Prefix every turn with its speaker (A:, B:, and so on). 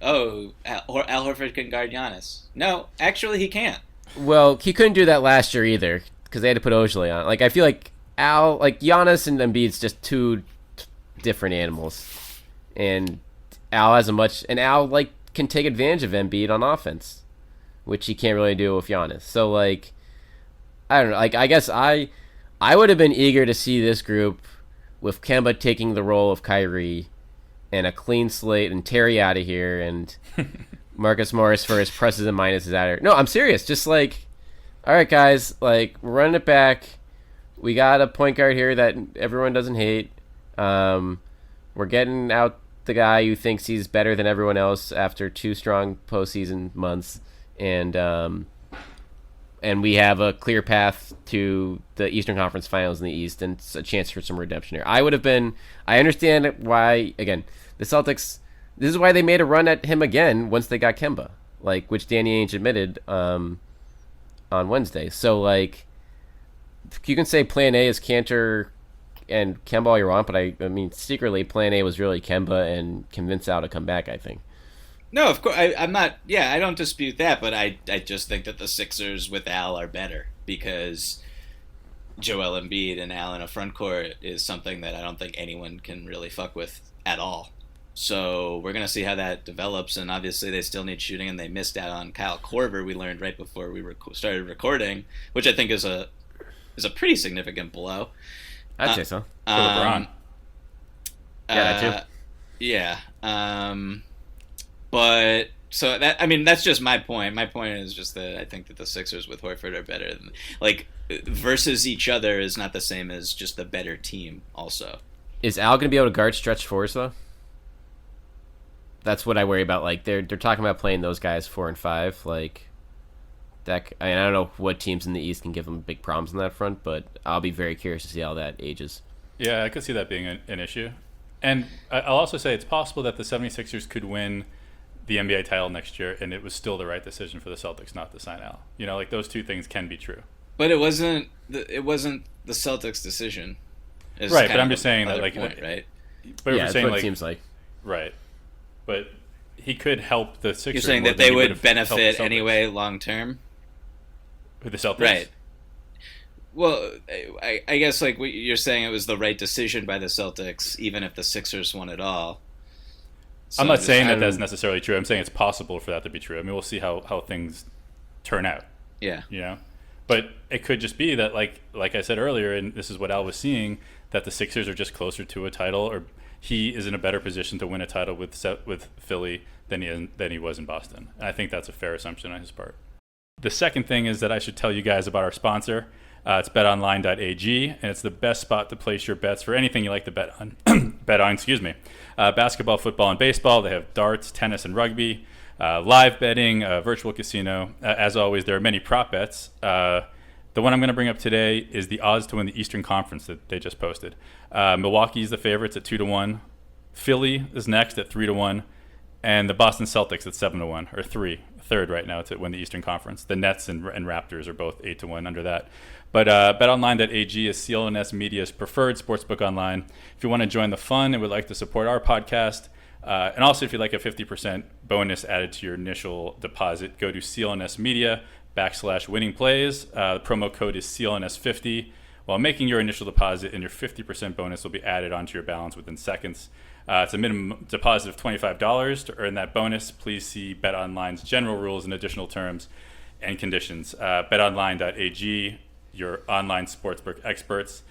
A: oh, Al Horford can guard Giannis. No, actually, he can't.
B: Well, he couldn't do that last year either because they had to put Ojale on. Like I feel like Giannis and Embiid's just two different animals, and Al has Al can take advantage of Embiid on offense, which he can't really do with Giannis. So like, I don't know. Like I guess I would have been eager to see this group with Kemba taking the role of Kyrie and a clean slate and Terry out of here and Marcus Morris for his pluses and minuses out of here. No, I'm serious. Just like, all right, guys, like we're running it back. We got a point guard here that everyone doesn't hate. We're getting out the guy who thinks he's better than everyone else after 2 strong postseason months, and we have a clear path to the Eastern Conference Finals in the East and a chance for some redemption here. I understand why, again, the Celtics, this is why they made a run at him again once they got Kemba, like, which Danny Ainge admitted on Wednesday. So, like, you can say plan A is Cantor and Kemba all you want, but I mean, secretly, plan A was really Kemba and convince Al to come back, I think.
A: No, of course, I'm not. Yeah, I don't dispute that, but I just think that the Sixers with Al are better because Joel Embiid and Al in a front court is something that I don't think anyone can really fuck with at all. So we're gonna see how that develops, and obviously they still need shooting, and they missed out on Kyle Korver. We learned right before we started recording, which I think is a pretty significant blow.
B: I'd say so.
C: For LeBron.
B: That too.
A: Yeah. But so that's just my point. My point is just that I think that the Sixers with Horford are better than, like, versus each other is not the same as just the better team also.
B: Is Al going to be able to guard stretch fours though? That's what I worry about. Like they're talking about playing those guys 4 and 5. Like that. I don't know what teams in the East can give them big problems on that front, but I'll be very curious to see how that ages.
C: Yeah, I could see that being an issue. And I'll also say it's possible that the 76ers could win the NBA title next year, and it was still the right decision for the Celtics not to sign Al. You know, like those two things can be true.
A: But it wasn't the Celtics' decision.
C: Right, but I'm just saying that, like,
A: point, right?
C: But
B: yeah,
C: we're saying,
B: what
C: like,
B: it seems like.
C: Right, but he could help the Sixers.
A: You're saying that they would benefit anyway long term.
C: With the Celtics,
A: right? Well, I guess like you're saying it was the right decision by the Celtics, even if the Sixers won it all. So
C: I'm not saying that that's necessarily true. I'm saying it's possible for that to be true. I mean, we'll see how things turn out.
A: Yeah.
C: You know? But it could just be that, like I said earlier, and this is what Al was seeing, that the Sixers are just closer to a title, or he is in a better position to win a title with Philly than he was in Boston. And I think that's a fair assumption on his part. The second thing is that I should tell you guys about our sponsor. It's betonline.ag, and it's the best spot to place your bets for anything you like to bet on. Basketball, football, and baseball. They have darts, tennis, and rugby. Live betting, virtual casino. As always, there are many prop bets. The one I'm going to bring up today is the odds to win the Eastern Conference that they just posted. Milwaukee's the favorites at 2-1. Philly is next at 3-1. And the Boston Celtics at 7-1, or third right now to win the Eastern Conference. The Nets and Raptors are both 8-1 under that. But betonline.ag is CLNS Media's preferred sportsbook online. If you want to join the fun and would like to support our podcast, and also if you'd like a 50% bonus added to your initial deposit, go to CLNS Media /winning plays. The promo code is CLNS50. While making your initial deposit, and your 50% bonus will be added onto your balance within seconds. It's a minimum deposit of $25 to earn that bonus. Please see BetOnline's general rules and additional terms and conditions. BetOnline.ag, your online sportsbook experts.